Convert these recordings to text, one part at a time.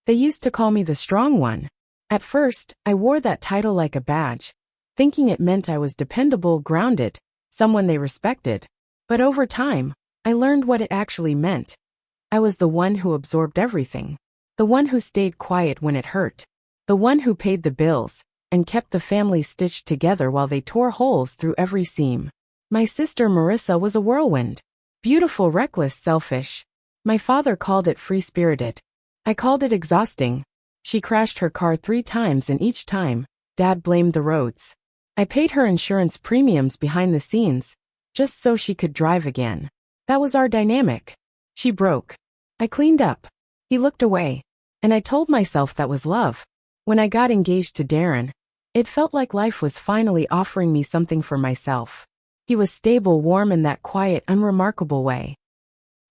They used to call me the strong one. At first, I wore that title like a badge, thinking it meant I was dependable, grounded, someone they respected. But over time, I learned what it actually meant. I was the one who absorbed everything. The one who stayed quiet when it hurt. The one who paid the bills and kept the family stitched together while they tore holes through every seam. My sister Marissa was a whirlwind. Beautiful, reckless, selfish. My father called it free-spirited. I called it exhausting. She crashed her car 3 times and each time, Dad blamed the roads. I paid her insurance premiums behind the scenes, just so she could drive again. That was our dynamic. She broke. I cleaned up. He looked away. And I told myself that was love. When I got engaged to Darren, it felt like life was finally offering me something for myself. He was stable, warm in that quiet, unremarkable way.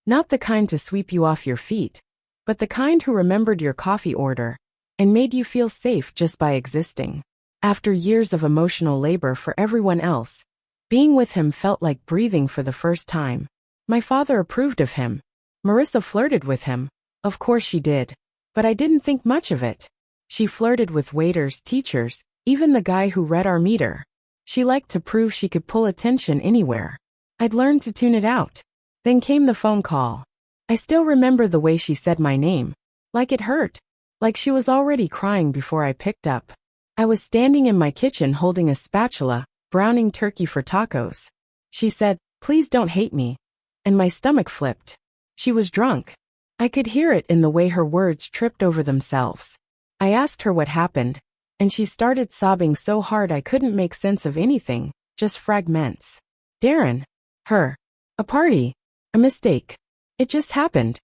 Not the kind to sweep you off your feet, but the kind who remembered your coffee order and made you feel safe just by existing. After years of emotional labor for everyone else, being with him felt like breathing for the first time. My father approved of him. Marissa flirted with him. Of course she did. But I didn't think much of it. She flirted with waiters, teachers, even the guy who read our meter. She liked to prove she could pull attention anywhere. I'd learned to tune it out. Then came the phone call. I still remember the way she said my name. Like it hurt. Like she was already crying before I picked up. I was standing in my kitchen holding a spatula, browning turkey for tacos. She said, "Please don't hate me." And my stomach flipped. She was drunk. I could hear it in the way her words tripped over themselves. I asked her what happened, and she started sobbing so hard I couldn't make sense of anything, just fragments. Darren. Her. A party. A mistake. It just happened.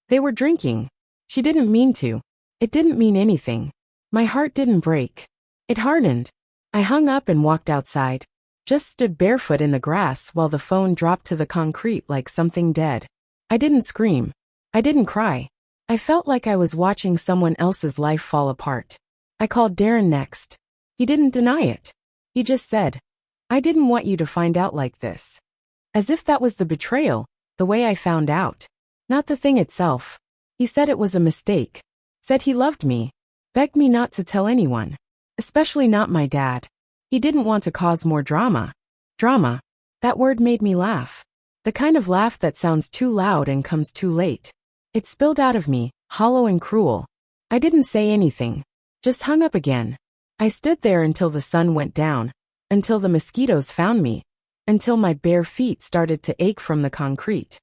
They were drinking. She didn't mean to. It didn't mean anything. My heart didn't break. It hardened. I hung up and walked outside. Just stood barefoot in the grass while the phone dropped to the concrete like something dead. I didn't scream. I didn't cry. I felt like I was watching someone else's life fall apart. I called Darren next. He didn't deny it. He just said, "I didn't want you to find out like this." As if that was the betrayal, the way I found out. Not the thing itself. He said it was a mistake. Said he loved me. Begged me not to tell anyone. Especially not my dad. He didn't want to cause more drama. Drama. That word made me laugh. The kind of laugh that sounds too loud and comes too late. It spilled out of me, hollow and cruel. I didn't say anything. Just hung up again. I stood there until the sun went down, until the mosquitoes found me, until my bare feet started to ache from the concrete.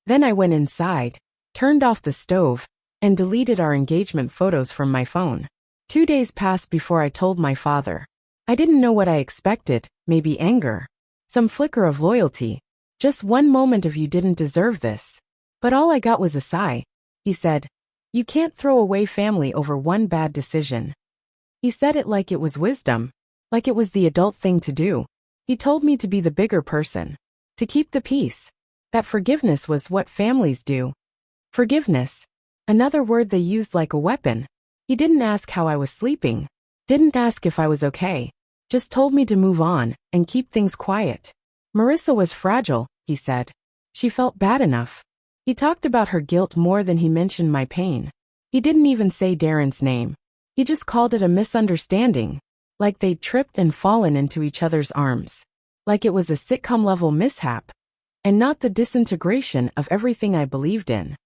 Then I went inside, turned off the stove, and deleted our engagement photos from my phone. 2 days passed before I told my father. I didn't know what I expected, maybe anger. Some flicker of loyalty. Just one moment of "you didn't deserve this." But all I got was a sigh. He said, "You can't throw away family over one bad decision." He said it like it was wisdom, like it was the adult thing to do. He told me to be the bigger person, to keep the peace, that forgiveness was what families do. Forgiveness. Another word they used like a weapon. He didn't ask how I was sleeping, didn't ask if I was okay, just told me to move on and keep things quiet. Marissa was fragile, he said. She felt bad enough. He talked about her guilt more than he mentioned my pain. He didn't even say Darren's name. He just called it a misunderstanding, like they'd tripped and fallen into each other's arms. Like it was a sitcom-level mishap, and not the disintegration of everything I believed in.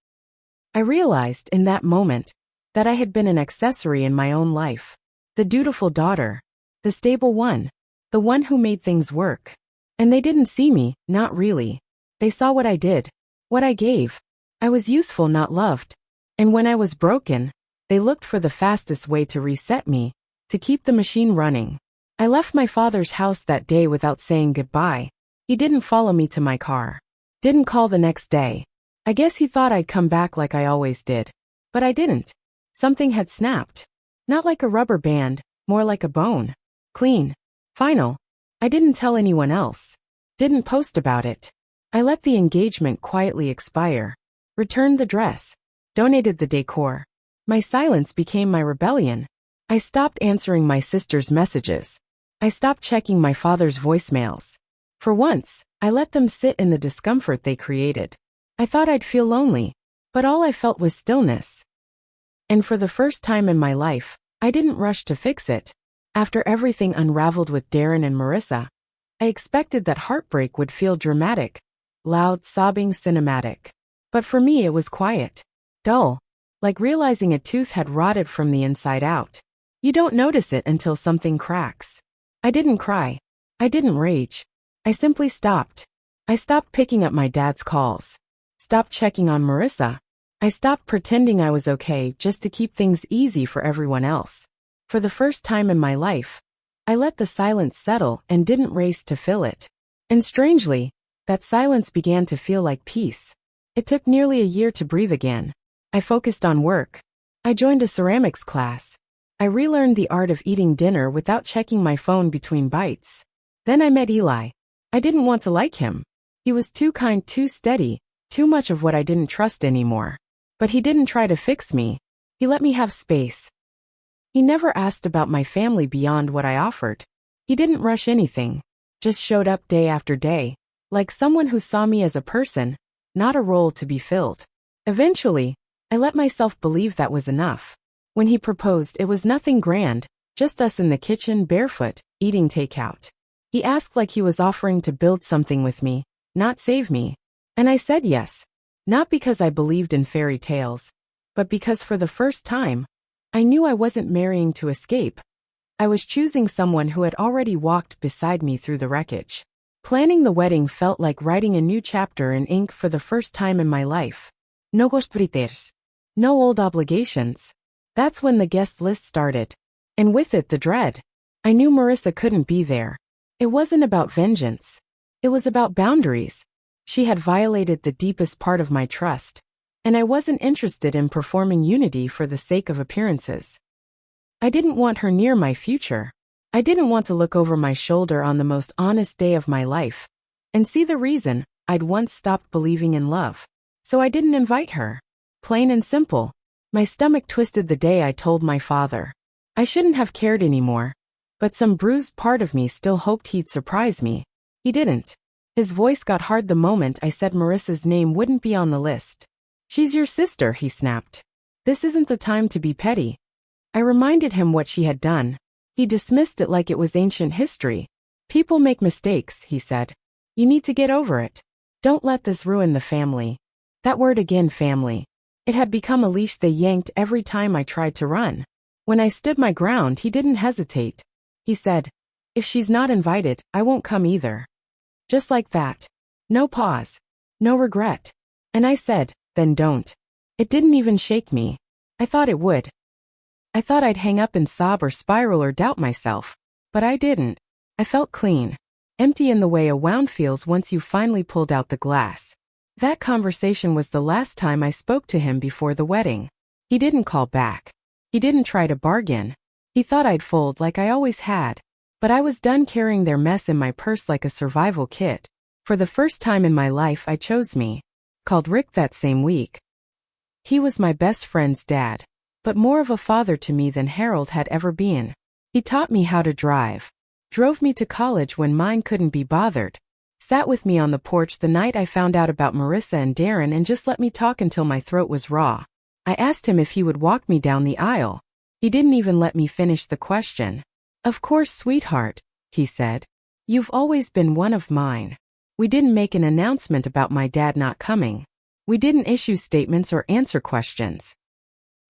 I realized in that moment that I had been an accessory in my own life. The dutiful daughter. The stable one. The one who made things work. And they didn't see me, not really. They saw what I did. What I gave. I was useful, not loved. And when I was broken, they looked for the fastest way to reset me, to keep the machine running. I left my father's house that day without saying goodbye. He didn't follow me to my car. Didn't call the next day. I guess he thought I'd come back like I always did. But I didn't. Something had snapped. Not like a rubber band, more like a bone. Clean. Final. I didn't tell anyone else. Didn't post about it. I let the engagement quietly expire. Returned the dress. Donated the decor. My silence became my rebellion. I stopped answering my sister's messages. I stopped checking my father's voicemails. For once, I let them sit in the discomfort they created. I thought I'd feel lonely, but all I felt was stillness. And for the first time in my life, I didn't rush to fix it. After everything unraveled with Darren and Marissa, I expected that heartbreak would feel dramatic, loud, sobbing, cinematic. But for me it was quiet, dull, like realizing a tooth had rotted from the inside out. You don't notice it until something cracks. I didn't cry. I didn't rage. I simply stopped. I stopped picking up my dad's calls. Stopped checking on Marissa. I stopped pretending I was okay just to keep things easy for everyone else. For the first time in my life, I let the silence settle and didn't race to fill it. And strangely, that silence began to feel like peace. It took nearly a year to breathe again. I focused on work. I joined a ceramics class. I relearned the art of eating dinner without checking my phone between bites. Then I met Eli. I didn't want to like him. He was too kind, too steady, too much of what I didn't trust anymore. But he didn't try to fix me. He let me have space. He never asked about my family beyond what I offered. He didn't rush anything. Just showed up day after day, like someone who saw me as a person, not a role to be filled. Eventually, I let myself believe that was enough. When he proposed, it was nothing grand, just us in the kitchen barefoot, eating takeout. He asked like he was offering to build something with me, not save me. And I said yes. Not because I believed in fairy tales, but because for the first time, I knew I wasn't marrying to escape. I was choosing someone who had already walked beside me through the wreckage. Planning the wedding felt like writing a new chapter in ink for the first time in my life. No ghostwriters. No old obligations. That's when the guest list started. And with it the dread. I knew Marissa couldn't be there. It wasn't about vengeance. It was about boundaries. She had violated the deepest part of my trust, and I wasn't interested in performing unity for the sake of appearances. I didn't want her near my future. I didn't want to look over my shoulder on the most honest day of my life and see the reason I'd once stopped believing in love. So I didn't invite her. Plain and simple. My stomach twisted the day I told my father. I shouldn't have cared anymore, but some bruised part of me still hoped he'd surprise me. He didn't. His voice got hard the moment I said Marissa's name wouldn't be on the list. She's your sister, he snapped. This isn't the time to be petty. I reminded him what she had done. He dismissed it like it was ancient history. People make mistakes, he said. You need to get over it. Don't let this ruin the family. That word again, family. It had become a leash they yanked every time I tried to run. When I stood my ground, he didn't hesitate. He said, if she's not invited, I won't come either. Just like that. No pause. No regret. And I said, then don't. It didn't even shake me. I thought it would. I thought I'd hang up and sob or spiral or doubt myself. But I didn't. I felt clean. Empty in the way a wound feels once you've finally pulled out the glass. That conversation was the last time I spoke to him before the wedding. He didn't call back. He didn't try to bargain. He thought I'd fold like I always had. But I was done carrying their mess in my purse like a survival kit. For the first time in my life I chose me. Called Rick that same week. He was my best friend's dad, but more of a father to me than Harold had ever been. He taught me how to drive. Drove me to college when mine couldn't be bothered. Sat with me on the porch the night I found out about Marissa and Darren and just let me talk until my throat was raw. I asked him if he would walk me down the aisle. He didn't even let me finish the question. Of course, sweetheart, he said. You've always been one of mine. We didn't make an announcement about my dad not coming. We didn't issue statements or answer questions.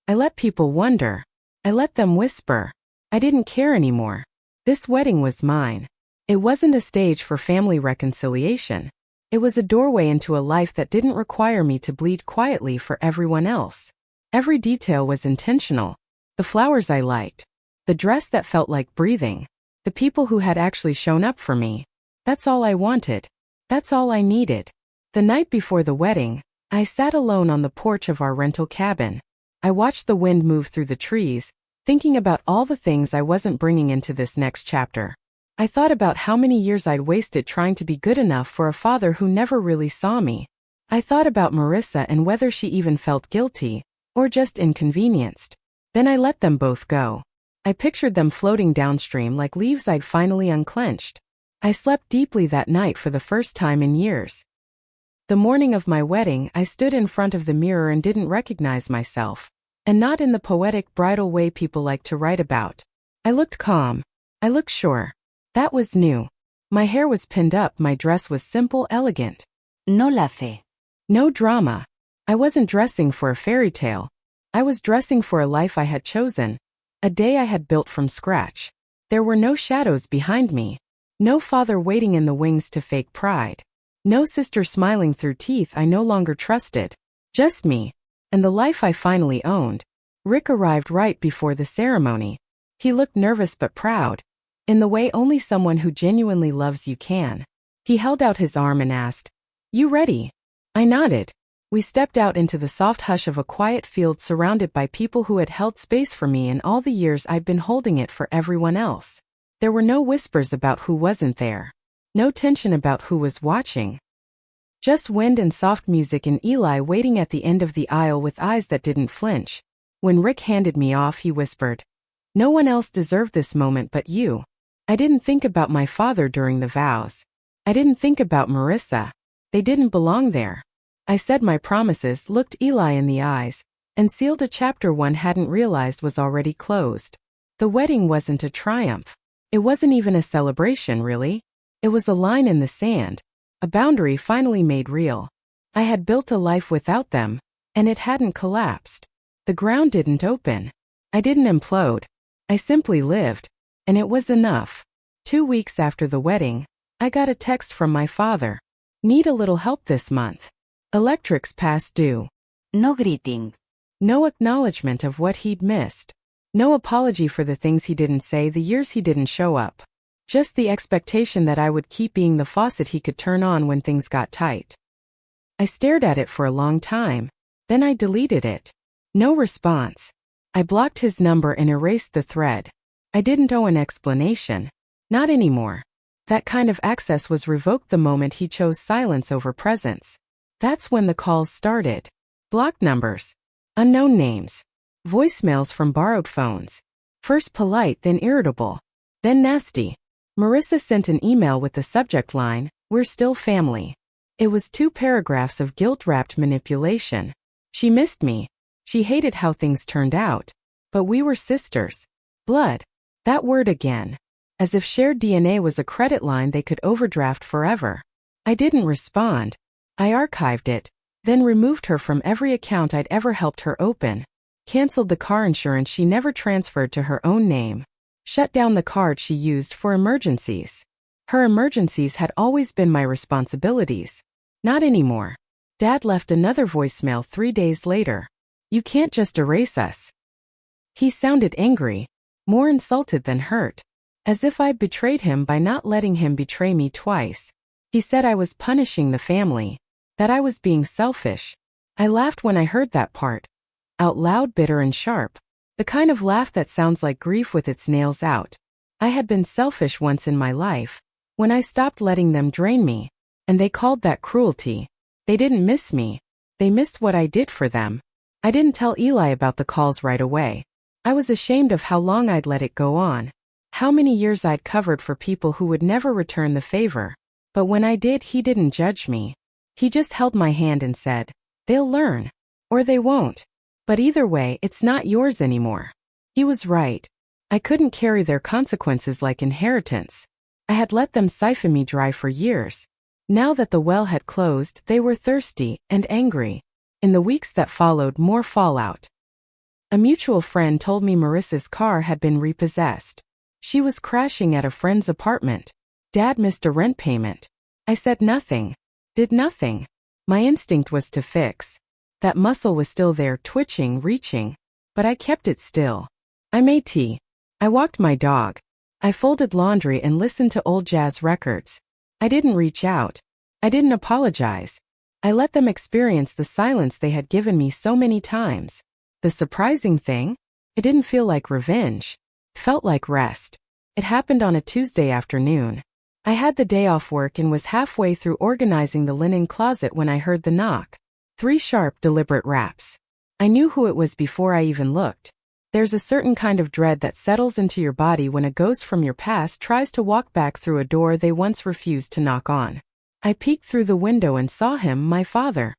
I let people wonder. I let them whisper. I didn't care anymore. This wedding was mine. It wasn't a stage for family reconciliation. It was a doorway into a life that didn't require me to bleed quietly for everyone else. Every detail was intentional. The flowers I liked. The dress that felt like breathing. The people who had actually shown up for me. That's all I wanted. That's all I needed. The night before the wedding, I sat alone on the porch of our rental cabin. I watched the wind move through the trees, thinking about all the things I wasn't bringing into this next chapter. I thought about how many years I'd wasted trying to be good enough for a father who never really saw me. I thought about Marissa and whether she even felt guilty, or just inconvenienced. Then I let them both go. I pictured them floating downstream like leaves I'd finally unclenched. I slept deeply that night for the first time in years. The morning of my wedding, I stood in front of the mirror and didn't recognize myself. and not in the poetic bridal way people like to write about. I looked calm. I looked sure. That was new. My hair was pinned up, my dress was simple, elegant. No la sé. No drama. I wasn't dressing for a fairy tale. I was dressing for a life I had chosen, a day I had built from scratch. There were no shadows behind me. No father waiting in the wings to fake pride. No sister smiling through teeth I no longer trusted. Just me. And the life I finally owned. Rick arrived right before the ceremony. He looked nervous but proud, in the way only someone who genuinely loves you can. He held out his arm and asked, "You ready?" I nodded. We stepped out into the soft hush of a quiet field surrounded by people who had held space for me in all the years I'd been holding it for everyone else. There were no whispers about who wasn't there. No tension about who was watching. Just wind and soft music and Eli waiting at the end of the aisle with eyes that didn't flinch. When Rick handed me off, he whispered, "No one else deserved this moment but you." I didn't think about my father during the vows. I didn't think about Marissa. They didn't belong there. I said my promises, looked Eli in the eyes, and sealed a chapter one hadn't realized was already closed. The wedding wasn't a triumph. It wasn't even a celebration, really. It was a line in the sand, a boundary finally made real. I had built a life without them, and it hadn't collapsed. The ground didn't open. I didn't implode. I simply lived, and it was enough. 2 weeks after the wedding, I got a text from my father. "Need a little help this month. Electric's past due." No greeting. No acknowledgement of what he'd missed. No apology for the things he didn't say, the years he didn't show up. Just the expectation that I would keep being the faucet he could turn on when things got tight. I stared at it for a long time. Then I deleted it. No response. I blocked his number and erased the thread. I didn't owe an explanation. Not anymore. That kind of access was revoked the moment he chose silence over presence. That's when the calls started. Blocked numbers. Unknown names. Voicemails from borrowed phones. First polite, then irritable. Then nasty. Marissa sent an email with the subject line, "We're still family." It was 2 paragraphs of guilt-wrapped manipulation. She missed me. She hated how things turned out. But we were sisters. Blood. That word again. As if shared DNA was a credit line they could overdraft forever. I didn't respond. I archived it, then removed her from every account I'd ever helped her open. Canceled the car insurance she never transferred to her own name. Shut down the card she used for emergencies. Her emergencies had always been my responsibilities. Not anymore. Dad left another voicemail 3 days later. "You can't just erase us." He sounded angry, more insulted than hurt. As if I'd betrayed him by not letting him betray me twice. He said I was punishing the family. That I was being selfish. I laughed when I heard that part. Out loud, bitter and sharp. The kind of laugh that sounds like grief with its nails out. I had been selfish once in my life, when I stopped letting them drain me. And they called that cruelty. They didn't miss me. They missed what I did for them. I didn't tell Eli about the calls right away. I was ashamed of how long I'd let it go on. How many years I'd covered for people who would never return the favor. But when I did, he didn't judge me. He just held my hand and said, "They'll learn. Or they won't. But either way, it's not yours anymore." He was right. I couldn't carry their consequences like inheritance. I had let them siphon me dry for years. Now that the well had closed, they were thirsty and angry. In the weeks that followed, more fallout. A mutual friend told me Marissa's car had been repossessed. She was crashing at a friend's apartment. Dad missed a rent payment. I said nothing. Did nothing. My instinct was to fix. That muscle was still there, twitching, reaching. But I kept it still. I made tea. I walked my dog. I folded laundry and listened to old jazz records. I didn't reach out. I didn't apologize. I let them experience the silence they had given me so many times. The surprising thing? It didn't feel like revenge. It felt like rest. It happened on a Tuesday afternoon. I had the day off work and was halfway through organizing the linen closet when I heard the knock. 3 sharp, deliberate raps. I knew who it was before I even looked. There's a certain kind of dread that settles into your body when a ghost from your past tries to walk back through a door they once refused to knock on. I peeked through the window and saw him, my father.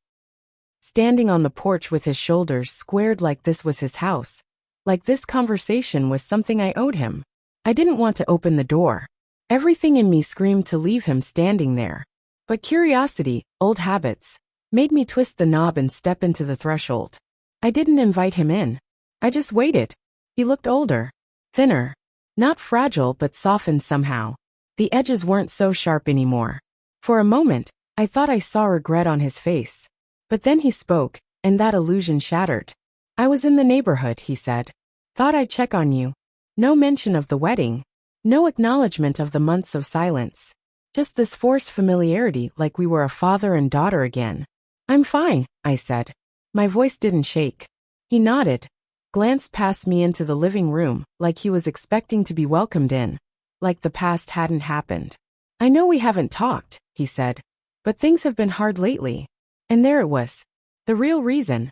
standing on the porch with his shoulders squared like this was his house, like this conversation was something I owed him. I didn't want to open the door. Everything in me screamed to leave him standing there. But curiosity, old habits, made me twist the knob and step into the threshold. I didn't invite him in. I just waited. He looked older, thinner, not fragile but softened somehow. The edges weren't so sharp anymore. For a moment, I thought I saw regret on his face. But then he spoke, and that illusion shattered. I was in the neighborhood, he said. Thought I'd check on you. No mention of the wedding. No acknowledgement of the months of silence. Just this forced familiarity like we were a father and daughter again. I'm fine, I said. My voice didn't shake. He nodded, glanced past me into the living room like he was expecting to be welcomed in, like the past hadn't happened. I know we haven't talked, he said, but things have been hard lately. And there it was. The real reason.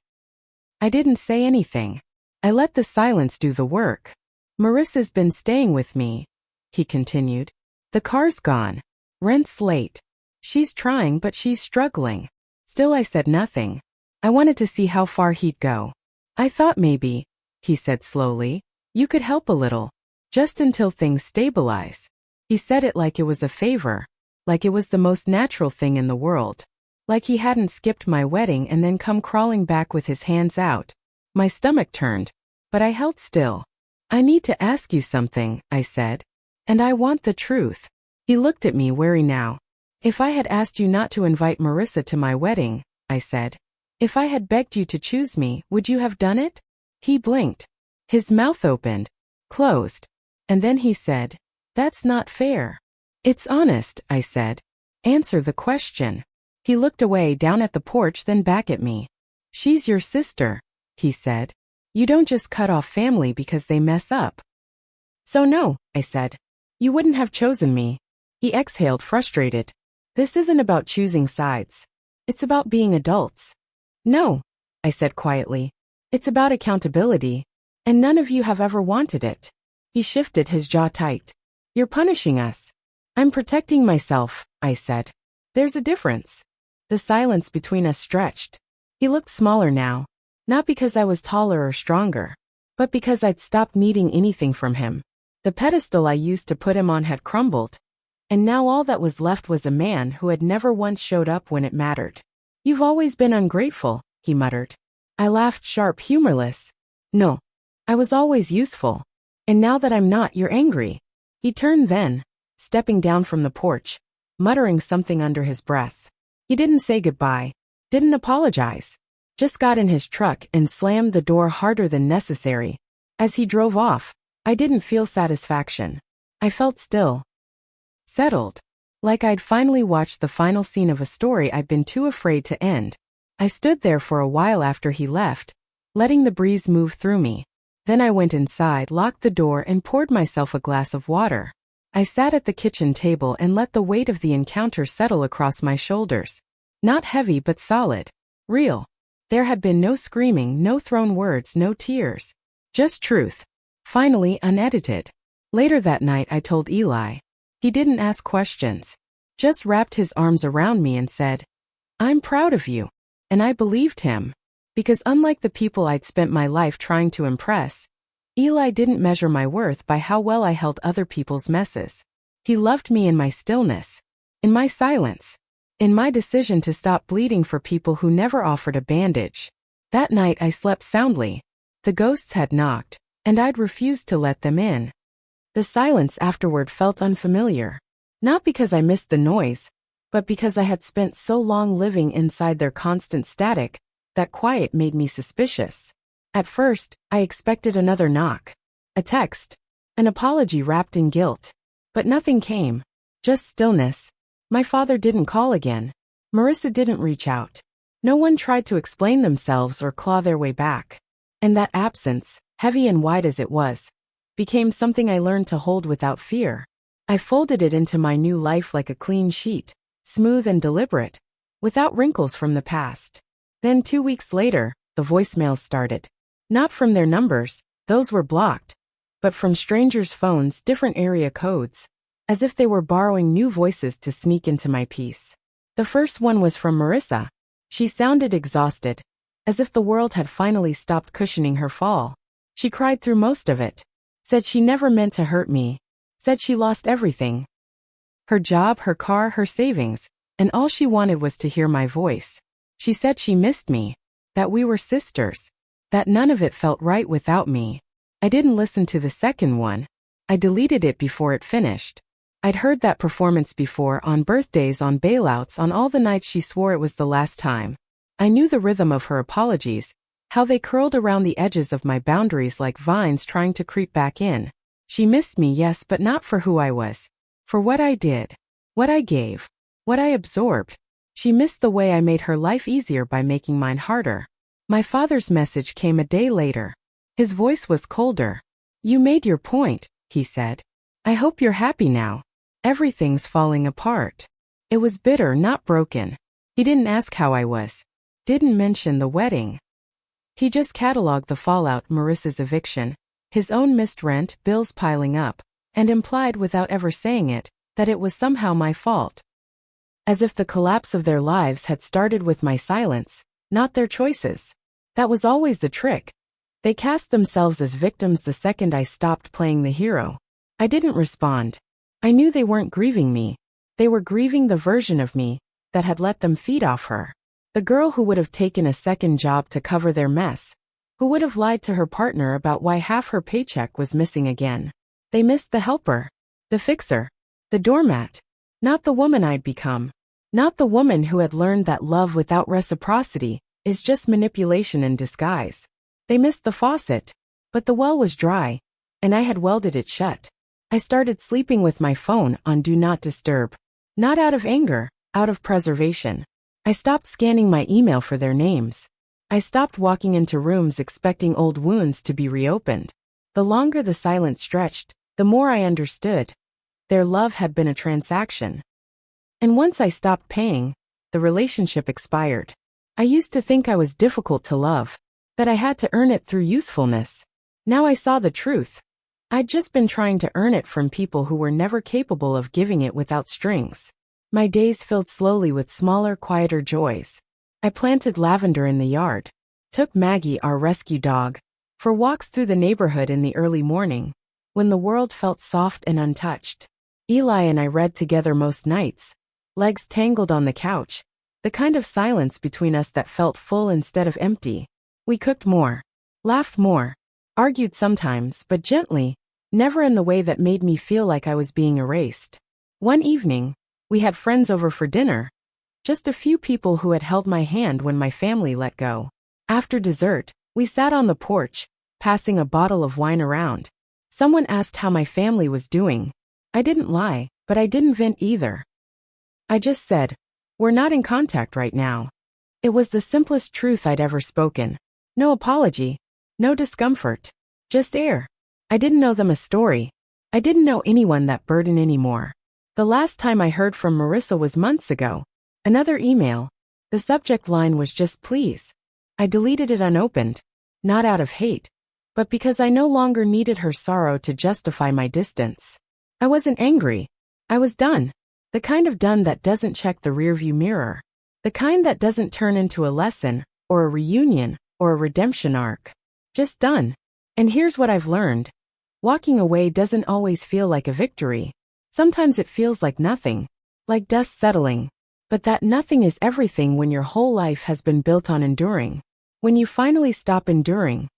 I didn't say anything. I let the silence do the work. Marissa's been staying with me, he continued. The car's gone. Rent's late. She's trying but she's struggling. Still I said nothing. I wanted to see how far he'd go. I thought maybe, he said slowly, you could help a little. Just until things stabilize. He said it like it was a favor. Like it was the most natural thing in the world. Like he hadn't skipped my wedding and then come crawling back with his hands out. My stomach turned. But I held still. I need to ask you something, I said. And I want the truth. He looked at me wary now. If I had asked you not to invite Marissa to my wedding, I said. If I had begged you to choose me, would you have done it? He blinked. His mouth opened, closed. And then he said, that's not fair. It's honest, I said. Answer the question. He looked away down at the porch then back at me. She's your sister, he said. You don't just cut off family because they mess up. So no, I said. You wouldn't have chosen me. He exhaled, frustrated. This isn't about choosing sides. It's about being adults. No, I said quietly. It's about accountability. And none of you have ever wanted it. He shifted his jaw tight. You're punishing us. I'm protecting myself, I said. There's a difference. The silence between us stretched. He looked smaller now. Not because I was taller or stronger, but because I'd stopped needing anything from him. The pedestal I used to put him on had crumbled, and now all that was left was a man who had never once showed up when it mattered. You've always been ungrateful, he muttered. I laughed sharp, humorless. No, I was always useful. And now that I'm not, you're angry. He turned then, stepping down from the porch, muttering something under his breath. He didn't say goodbye, didn't apologize. Just got in his truck and slammed the door harder than necessary. As he drove off, I didn't feel satisfaction. I felt still. Settled. Like I'd finally watched the final scene of a story I'd been too afraid to end. I stood there for a while after he left, letting the breeze move through me. Then I went inside, locked the door and poured myself a glass of water. I sat at the kitchen table and let the weight of the encounter settle across my shoulders. Not heavy but solid. Real. There had been no screaming, no thrown words, no tears. Just truth. Finally unedited. Later that night I told Eli. He didn't ask questions. Just wrapped his arms around me and said, I'm proud of you. And I believed him. Because unlike the people I'd spent my life trying to impress, Eli didn't measure my worth by how well I held other people's messes. He loved me in my stillness. In my silence. In my decision to stop bleeding for people who never offered a bandage. That night I slept soundly. The ghosts had knocked, and I'd refused to let them in. The silence afterward felt unfamiliar. Not because I missed the noise, but because I had spent so long living inside their constant static, that quiet made me suspicious. At first, I expected another knock. A text. An apology wrapped in guilt. But nothing came. Just stillness. My father didn't call again. Marissa didn't reach out. No one tried to explain themselves or claw their way back. And that absence, heavy and wide as it was, became something I learned to hold without fear. I folded it into my new life like a clean sheet, smooth and deliberate, without wrinkles from the past. Then 2 weeks later, the voicemails started. Not from their numbers, those were blocked, but from strangers' phones, different area codes, as if they were borrowing new voices to sneak into my peace. The first one was from Marissa. She sounded exhausted, as if the world had finally stopped cushioning her fall. She cried through most of it. Said she never meant to hurt me. Said she lost everything. Her job, her car, her savings, and all she wanted was to hear my voice. She said she missed me, that we were sisters, that none of it felt right without me. I didn't listen to the second one. I deleted it before it finished. I'd heard that performance before, on birthdays, on bailouts, on all the nights she swore it was the last time. I knew the rhythm of her apologies, how they curled around the edges of my boundaries like vines trying to creep back in. She missed me, yes, but not for who I was. For what I did, what I gave, what I absorbed. She missed the way I made her life easier by making mine harder. My father's message came a day later. His voice was colder. You made your point, he said. I hope you're happy now. Everything's falling apart. It was bitter, not broken. He didn't ask how I was. Didn't mention the wedding. He just cataloged the fallout, Marissa's eviction, his own missed rent, bills piling up, and implied without ever saying it, that it was somehow my fault. As if the collapse of their lives had started with my silence, not their choices. That was always the trick. They cast themselves as victims the second I stopped playing the hero. I didn't respond. I knew they weren't grieving me. They were grieving the version of me that had let them feed off her. The girl who would have taken a second job to cover their mess, who would have lied to her partner about why half her paycheck was missing again. They missed the helper, the fixer, the doormat, not the woman I'd become, not the woman who had learned that love without reciprocity is just manipulation in disguise. They missed the faucet, but the well was dry, and I had welded it shut. I started sleeping with my phone on Do Not Disturb. Not out of anger, out of preservation. I stopped scanning my email for their names. I stopped walking into rooms expecting old wounds to be reopened. The longer the silence stretched, the more I understood. Their love had been a transaction. And once I stopped paying, the relationship expired. I used to think I was difficult to love, that I had to earn it through usefulness. Now I saw the truth. I'd just been trying to earn it from people who were never capable of giving it without strings. My days filled slowly with smaller, quieter joys. I planted lavender in the yard, took Maggie, our rescue dog, for walks through the neighborhood in the early morning, when the world felt soft and untouched. Eli and I read together most nights, legs tangled on the couch, the kind of silence between us that felt full instead of empty. We cooked more, laughed more, argued sometimes, but gently, never in the way that made me feel like I was being erased. One evening, we had friends over for dinner, just a few people who had held my hand when my family let go. After dessert, we sat on the porch, passing a bottle of wine around. Someone asked how my family was doing. I didn't lie, but I didn't vent either. I just said, we're not in contact right now. It was the simplest truth I'd ever spoken. No apology, no discomfort, just air. I didn't know them a story. I didn't know anyone that burden anymore. The last time I heard from Marissa was months ago. Another email. The subject line was just please. I deleted it unopened, not out of hate, but because I no longer needed her sorrow to justify my distance. I wasn't angry. I was done. The kind of done that doesn't check the rearview mirror. The kind that doesn't turn into a lesson, or a reunion, or a redemption arc. Just done. And here's what I've learned. Walking away doesn't always feel like a victory. Sometimes it feels like nothing, like dust settling. But that nothing is everything when your whole life has been built on enduring. When you finally stop enduring,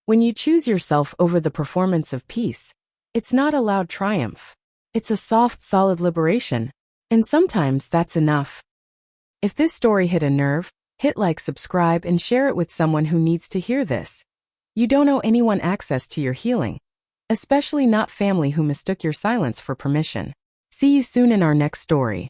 when you choose yourself over the performance of peace, it's not a loud triumph. It's a soft, solid liberation. And sometimes that's enough. If this story hit a nerve, hit like, subscribe, and share it with someone who needs to hear this. You don't owe anyone access to your healing, especially not family who mistook your silence for permission. See you soon in our next story.